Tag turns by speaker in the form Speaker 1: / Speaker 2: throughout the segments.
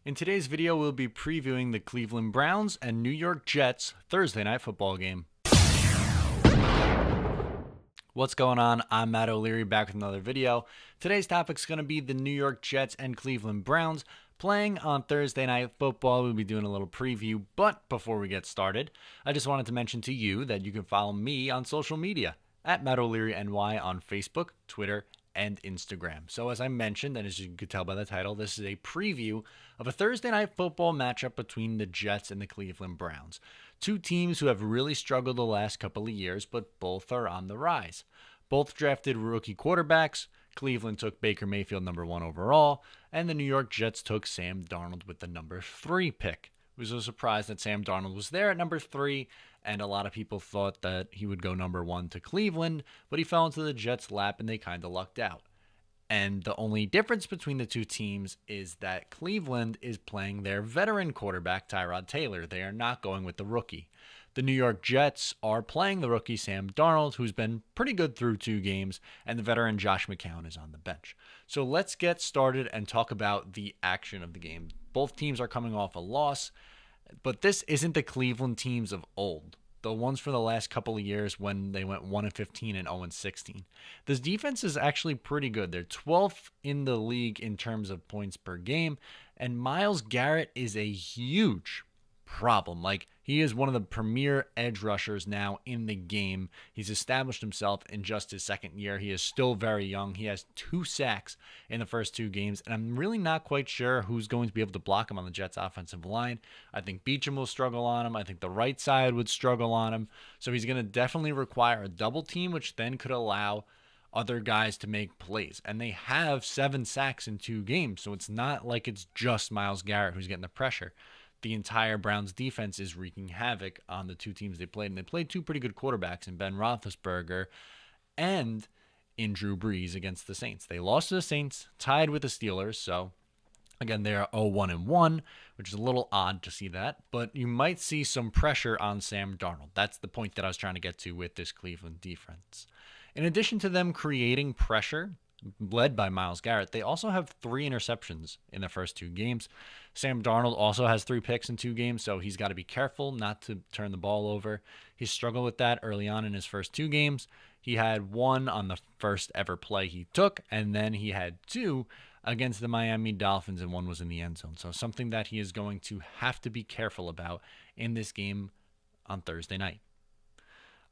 Speaker 1: In today's video, we'll be previewing the Cleveland Browns and New York Jets Thursday night football game. What's going on? I'm Matt O'Leary back with another video. Today's topic is going to be the New York Jets and Cleveland Browns playing on Thursday night football. We'll be doing a little preview, but before we get started, I just wanted to mention to you that you can follow me on social media at Matt O'Leary NY on Facebook, Twitter, and Instagram. So as I mentioned, and as you could tell by the title, this is a preview of a Thursday night football matchup between the Jets and the Cleveland Browns. Two teams who have really struggled the last couple of years, but both are on the rise. Both drafted rookie quarterbacks. Cleveland took Baker Mayfield number 1 overall, and the New York Jets took Sam Darnold with the number 3 pick. It was a surprise that Sam Darnold was there at number 3, and a lot of people thought that he would go number 1 to Cleveland, but he fell into the Jets' lap and they kind of lucked out. And the only difference between the two teams is that Cleveland is playing their veteran quarterback, Tyrod Taylor. They are not going with the rookie. The New York Jets are playing the rookie, Sam Darnold, who's been pretty good through 2 games, and the veteran Josh McCown is on the bench. So let's get started and talk about the action of the game. Both teams are coming off a loss, but this isn't the Cleveland teams of old. The ones for the last couple of years when they went 1-15 and 0-16. This defense is actually pretty good. They're 12th in the league in terms of points per game, and Myles Garrett is a huge problem. He is one of the premier edge rushers now in the game. He's established himself in just his second year. He is still very young. He has 2 sacks in the first 2 games, and I'm really not quite sure who's going to be able to block him on the Jets offensive line. I think Beachum will struggle on him. I think the right side would struggle on him. So he's going to definitely require a double team, which then could allow other guys to make plays. And they have 7 sacks in 2 games, so it's not like it's just Myles Garrett who's getting the pressure. The entire Browns defense is wreaking havoc on the 2 teams they played. And they played 2 pretty good quarterbacks in Ben Roethlisberger and in Drew Brees against the Saints. They lost to the Saints, tied with the Steelers. So, again, they are 0-1-1, which is a little odd to see that. But you might see some pressure on Sam Darnold. That's the point that I was trying to get to with this Cleveland defense. In addition to them creating pressure, led by Myles Garrett, they also have 3 interceptions in the first 2 games. Sam Darnold also has 3 picks in 2 games, so he's got to be careful not to turn the ball over. He struggled with that early on in his first 2 games. He had 1 on the first ever play he took, and then he had 2 against the Miami Dolphins, and 1 was in the end zone. So something that he is going to have to be careful about in this game on Thursday night.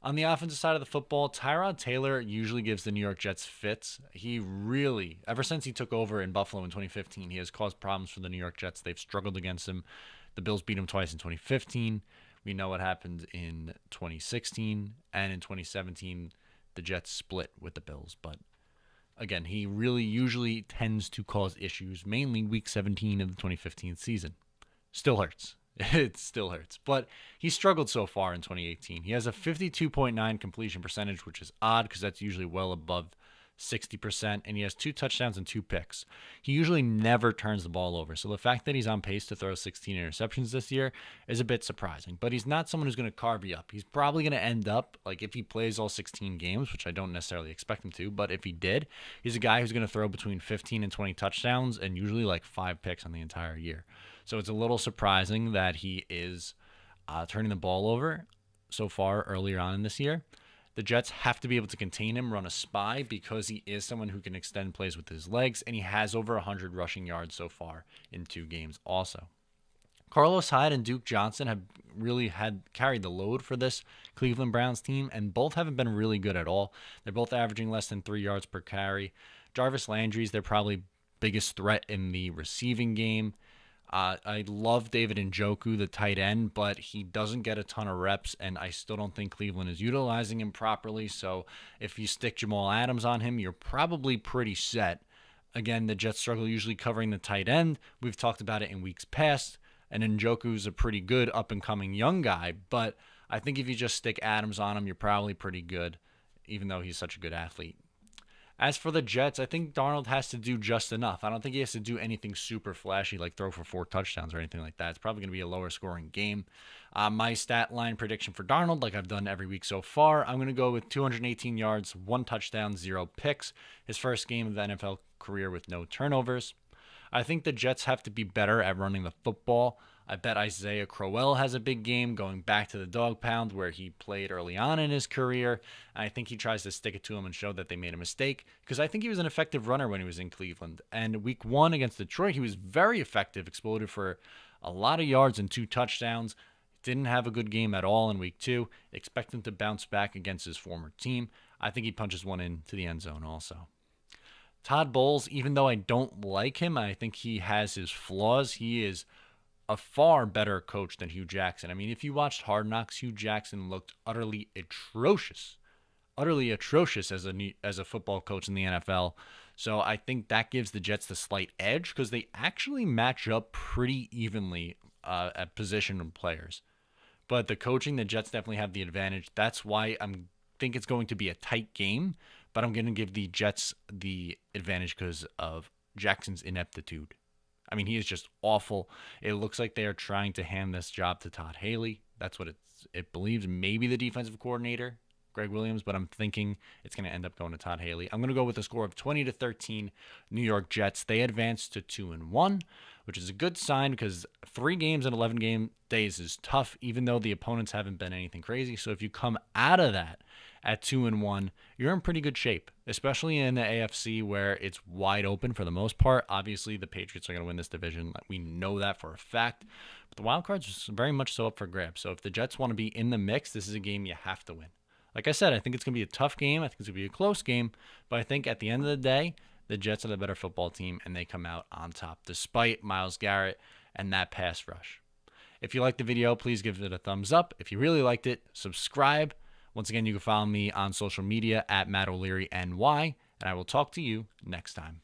Speaker 1: On the offensive side of the football, Tyrod Taylor usually gives the New York Jets fits. He really, ever since he took over in Buffalo in 2015, he has caused problems for the New York Jets. They've struggled against him. The Bills beat him twice in 2015. We know what happened in 2016. And in 2017, the Jets split with the Bills. But again, he really usually tends to cause issues, mainly week 17 of the 2015 season. Still hurts. It still hurts. But he struggled so far in 2018. He has a 52.9 completion percentage, which is odd because that's usually well above 60%. And he has 2 touchdowns and 2 picks. He usually never turns the ball over. So the fact that he's on pace to throw 16 interceptions this year is a bit surprising. But he's not someone who's going to carve you up. He's probably going to end up, if he plays all 16 games, which I don't necessarily expect him to, but if he did, he's a guy who's going to throw between 15 and 20 touchdowns and usually 5 picks on the entire year. So it's a little surprising that he is turning the ball over so far earlier on in this year. The Jets have to be able to contain him, run a spy, because he is someone who can extend plays with his legs, and he has over 100 rushing yards so far in 2 games also. Carlos Hyde and Duke Johnson have really carried the load for this Cleveland Browns team, and both haven't been really good at all. They're both averaging less than 3 yards per carry. Jarvis Landry's their probably biggest threat in the receiving game. I love David Njoku, the tight end, but he doesn't get a ton of reps, and I still don't think Cleveland is utilizing him properly. So if you stick Jamal Adams on him, you're probably pretty set. Again, the Jets struggle usually covering the tight end. We've talked about it in weeks past, and Njoku's a pretty good up-and-coming young guy, but I think if you just stick Adams on him, you're probably pretty good, even though he's such a good athlete. As for the Jets, I think Darnold has to do just enough. I don't think he has to do anything super flashy, like throw for 4 touchdowns or anything like that. It's probably going to be a lower scoring game. My stat line prediction for Darnold, like I've done every week so far, I'm going to go with 218 yards, 1 touchdown, 0 picks. His first game of the NFL career with no turnovers. I think the Jets have to be better at running the football. I bet Isaiah Crowell has a big game going back to the dog pound where he played early on in his career. And I think he tries to stick it to him and show that they made a mistake because I think he was an effective runner when he was in Cleveland. And week 1 against Detroit, he was very effective, exploded for a lot of yards and 2 touchdowns. Didn't have a good game at all in week 2. Expect him to bounce back against his former team. I think he punches one into the end zone also. Todd Bowles, even though I don't like him, I think he has his flaws. He is a far better coach than Hugh Jackson. I mean, if you watched Hard Knocks, Hugh Jackson looked utterly atrocious as a football coach in the NFL. So I think that gives the Jets the slight edge because they actually match up pretty evenly at position of players. But the coaching, the Jets definitely have the advantage. That's why think it's going to be a tight game, but I'm going to give the Jets the advantage because of Jackson's ineptitude. I mean, he is just awful. It looks like they are trying to hand this job to Todd Haley. That's what it believes. Maybe the defensive coordinator, Greg Williams, but I'm thinking it's going to end up going to Todd Haley. I'm going to go with a score of 20-13 New York Jets. They advance to 2-1, which is a good sign because 3 games in 11 game days is tough, even though the opponents haven't been anything crazy. So if you come out of that at 2-1, you're in pretty good shape, especially in the AFC where it's wide open for the most part. Obviously, the Patriots are going to win this division. We know that for a fact. But the wild card's just very much so up for grabs. So if the Jets want to be in the mix, this is a game you have to win. Like I said, I think it's going to be a tough game. I think it's going to be a close game. But I think at the end of the day, the Jets are the better football team, and they come out on top despite Myles Garrett and that pass rush. If you liked the video, please give it a thumbs up. If you really liked it, subscribe. Once again, you can follow me on social media at Matt O'Leary NY, and I will talk to you next time.